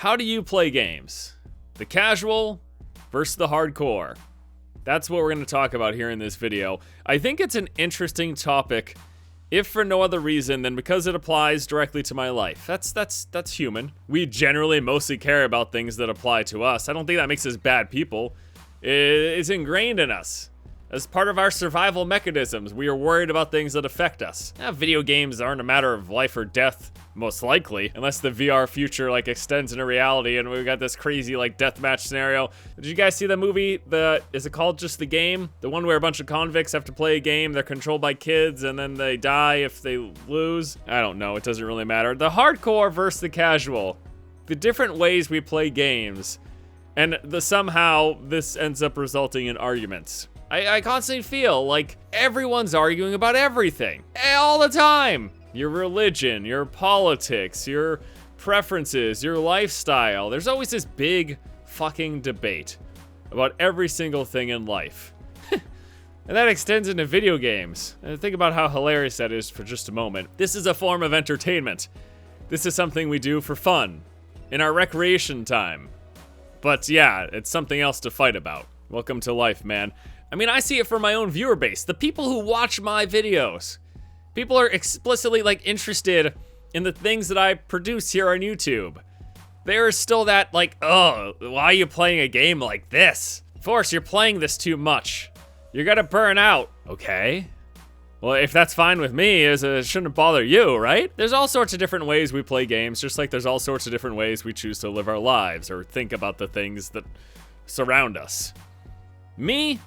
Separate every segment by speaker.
Speaker 1: How do you play games? The casual versus the hardcore. That's what we're going to talk about here in this video. I think it's an interesting topic, if for no other reason than because it applies directly to my life. That's human. We generally mostly care about things that apply to us. I don't think that makes us bad people. It's ingrained in us. As part of our survival mechanisms, we are worried about things that affect us. Video games aren't a matter of life or death, most likely, unless the VR future extends into reality and we've got this crazy deathmatch scenario. Did you guys see the movie? Is it called just The Game? The one where a bunch of convicts have to play a game, they're controlled by kids, and then they die if they lose? I don't know, it doesn't really matter. The hardcore versus the casual. The different ways we play games, and somehow this ends up resulting in arguments. I constantly feel like everyone's arguing about everything, all the time. Your religion, your politics, your preferences, your lifestyle. There's always this big fucking debate about every single thing in life. And that extends into video games. And think about how hilarious that is for just a moment. This is a form of entertainment. This is something we do for fun, in our recreation time. But yeah, it's something else to fight about. Welcome to life, man. I mean, I see it from my own viewer base. The people who watch my videos. People are explicitly interested in the things that I produce here on YouTube. There is still that oh, why are you playing a game like this? Force, you're playing this too much. You're gonna burn out. Okay. Well, if that's fine with me, it shouldn't bother you, right? There's all sorts of different ways we play games, just like there's all sorts of different ways we choose to live our lives or think about the things that surround us. Me,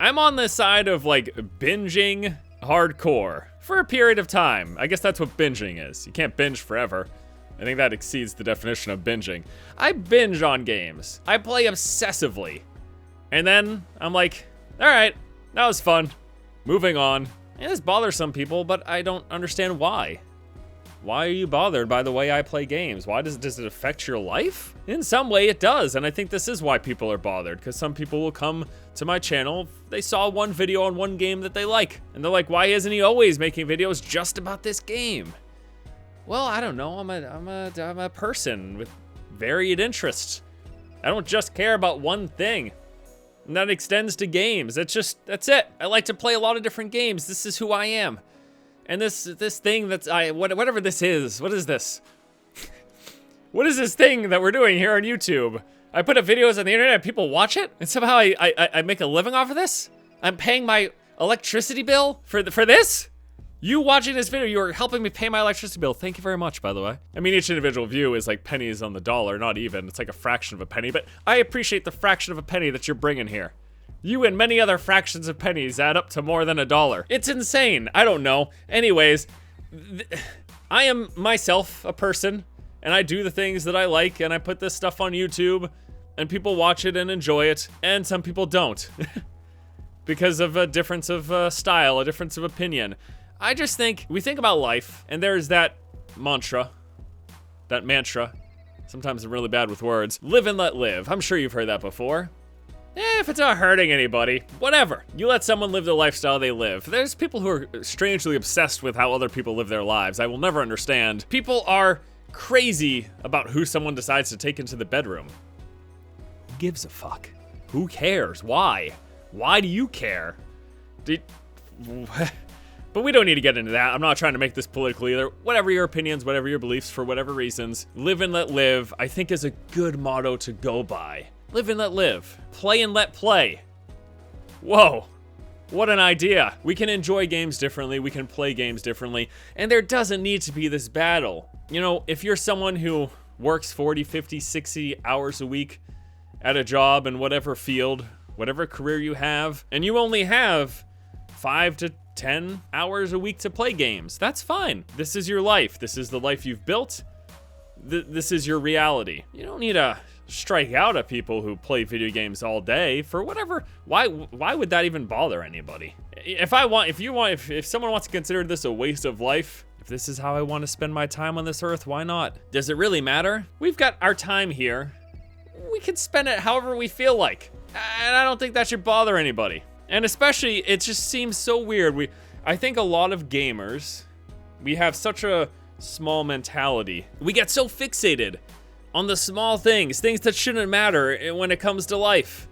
Speaker 1: I'm on the side of binging hardcore for a period of time. I guess that's what binging is. You can't binge forever. I think that exceeds the definition of binging. I binge on games. I play obsessively. And then I'm like, all right, that was fun. Moving on. And this bothers some people, but I don't understand why. Why are you bothered by the way I play games? Why does it affect your life? In some way it does, and I think this is why people are bothered, because some people will come to my channel, they saw one video on one game that they like, and they're like, why isn't he always making videos just about this game? Well, I don't know, I'm a person with varied interests. I don't just care about one thing, and that extends to games. That's it. I like to play a lot of different games. This is who I am. And this thing whatever this is, what is this? What is this thing that we're doing here on YouTube? I put up videos on the internet and people watch it? And somehow I make a living off of this? I'm paying my electricity bill for this? You watching this video, you are helping me pay my electricity bill. Thank you very much, by the way. I mean, each individual view is pennies on the dollar, not even. It's a fraction of a penny, but I appreciate the fraction of a penny that you're bringing here. You and many other fractions of pennies add up to more than $1. It's insane. I don't know. Anyways, I am myself a person, and I do the things that I like, and I put this stuff on YouTube, and people watch it and enjoy it, and some people don't. Because of a difference of style, a difference of opinion. I just think, we think about life, and there's that mantra. Sometimes I'm really bad with words. Live and let live. I'm sure you've heard that before. If it's not hurting anybody, whatever. You let someone live the lifestyle they live. There's people who are strangely obsessed with how other people live their lives. I will never understand. People are crazy about who someone decides to take into the bedroom. Who gives a fuck? Who cares? Why? Why do you care? But we don't need to get into that. I'm not trying to make this political either. Whatever your opinions, whatever your beliefs, for whatever reasons, live and let live, I think is a good motto to go by. Live and let live. Play and let play. Whoa, what an idea. We can enjoy games differently, we can play games differently, and there doesn't need to be this battle. You know, if you're someone who works 40, 50, 60 hours a week at a job in whatever field, whatever career you have, and you only have 5 to 10 hours a week to play games, that's fine. This is your life. This is the life you've built. This is your reality. You don't need to strike out at people who play video games all day for whatever. Why would that even bother anybody? If someone wants to consider this a waste of life, if this is how I want to spend my time on this earth, why not? Does it really matter? We've got our time here. We can spend it however we feel like. And I don't think that should bother anybody. And especially, it just seems so weird. I think a lot of gamers, we have such a small mentality. We get so fixated on the small things that shouldn't matter when it comes to life.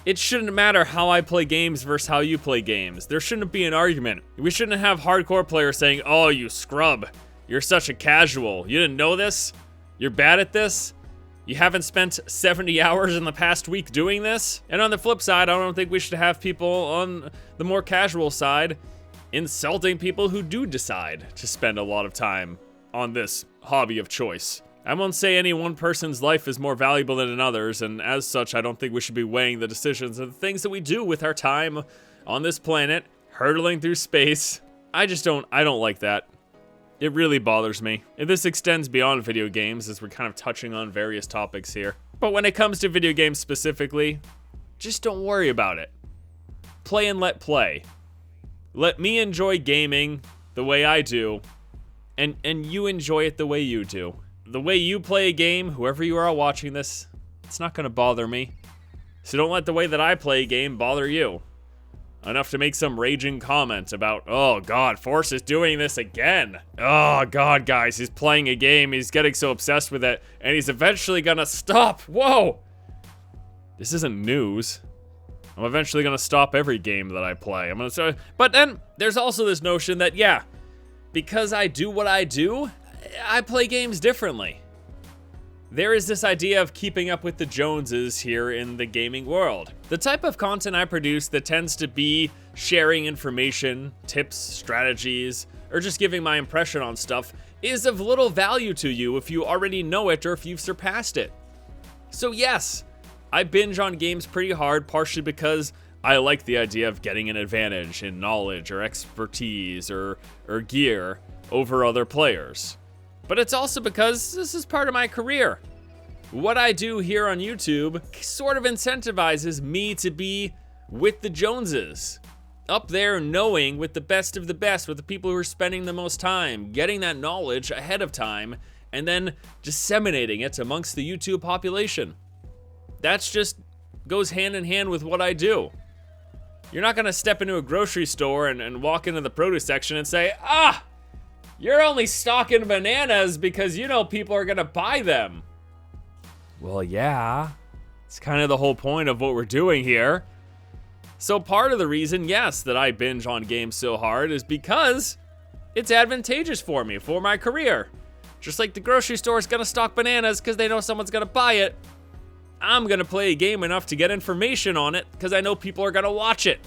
Speaker 1: It shouldn't matter how I play games versus how you play games. There shouldn't be an argument. We shouldn't have hardcore players saying, oh, you scrub. You're such a casual. You didn't know this? You're bad at this? You haven't spent 70 hours in the past week doing this? And on the flip side, I don't think we should have people on the more casual side insulting people who do decide to spend a lot of time on this hobby of choice. I won't say any one person's life is more valuable than another's, and as such, I don't think we should be weighing the decisions of the things that we do with our time on this planet, hurtling through space. I don't like that. It really bothers me. And this extends beyond video games, as we're kind of touching on various topics here. But when it comes to video games specifically, just don't worry about it. Play and let play. Let me enjoy gaming the way I do, and you enjoy it the way you do. The way you play a game, whoever you are watching this, it's not gonna bother me. So don't let the way that I play a game bother you. Enough to make some raging comment about, oh god, Force is doing this again. Oh god, guys, he's playing a game, he's getting so obsessed with it, and he's eventually gonna stop. Whoa! This isn't news. I'm eventually gonna stop every game that I play. But then, there's also this notion that, yeah, because I do what I do, I play games differently. There is this idea of keeping up with the Joneses here in the gaming world. The type of content I produce that tends to be sharing information, tips, strategies, or just giving my impression on stuff is of little value to you if you already know it or if you've surpassed it. So yes, I binge on games pretty hard, partially because I like the idea of getting an advantage in knowledge or expertise or gear over other players. But it's also because this is part of my career. What I do here on YouTube sort of incentivizes me to be with the Joneses. Up there knowing with the best of the best, with the people who are spending the most time, getting that knowledge ahead of time, and then disseminating it amongst the YouTube population. That's just goes hand in hand with what I do. You're not gonna step into a grocery store and walk into the produce section and say, ah, you're only stocking bananas because you know people are gonna buy them. Well, yeah, it's kind of the whole point of what we're doing here. So part of the reason, yes, that I binge on games so hard is because it's advantageous for me, for my career. Just like the grocery store is gonna stock bananas because they know someone's gonna buy it, I'm gonna play a game enough to get information on it because I know people are gonna watch it.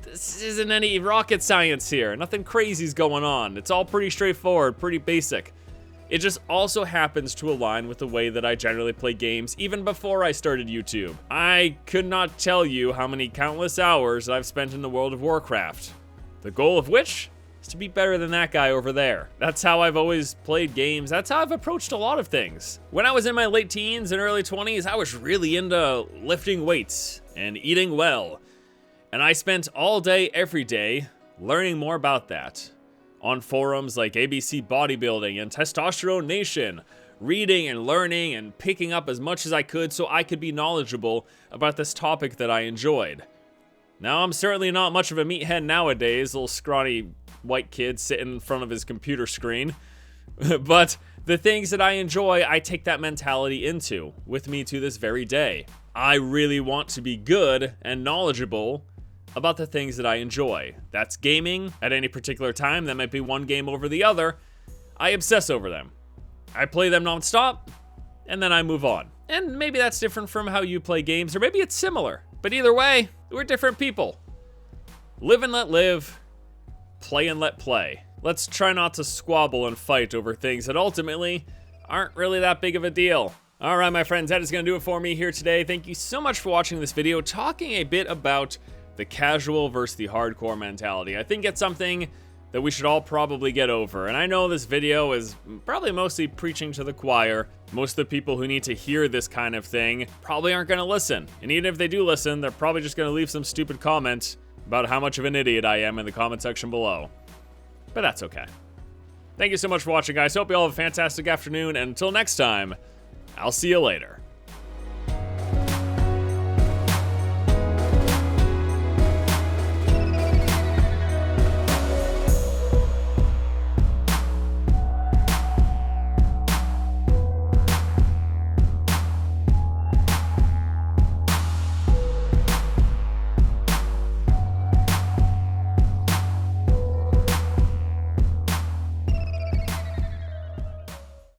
Speaker 1: This isn't any rocket science here. Nothing crazy's going on. It's all pretty straightforward, pretty basic. It just also happens to align with the way that I generally play games even before I started YouTube. I could not tell you how many countless hours I've spent in the World of Warcraft. The goal of which is to be better than that guy over there. That's how I've always played games. That's how I've approached a lot of things. When I was in my late teens and early 20s, I was really into lifting weights and eating well. And I spent all day, every day, learning more about that. On forums like ABC Bodybuilding and Testosterone Nation, reading and learning and picking up as much as I could so I could be knowledgeable about this topic that I enjoyed. Now, I'm certainly not much of a meathead nowadays, little scrawny white kid sitting in front of his computer screen. But the things that I enjoy, I take that mentality into, with me to this very day. I really want to be good and knowledgeable about the things that I enjoy. That's gaming. At any particular time, that might be one game over the other. I obsess over them. I play them nonstop, and then I move on. And maybe that's different from how you play games, or maybe it's similar. But either way, we're different people. Live and let live. Play and let play. Let's try not to squabble and fight over things that ultimately aren't really that big of a deal. All right, my friends, that is gonna do it for me here today. Thank you so much for watching this video, talking a bit about the casual versus the hardcore mentality. I think it's something that we should all probably get over. And I know this video is probably mostly preaching to the choir. Most of the people who need to hear this kind of thing probably aren't gonna listen. And even if they do listen, they're probably just gonna leave some stupid comment about how much of an idiot I am in the comment section below. But that's okay. Thank you so much for watching, guys. Hope you all have a fantastic afternoon. And until next time, I'll see you later.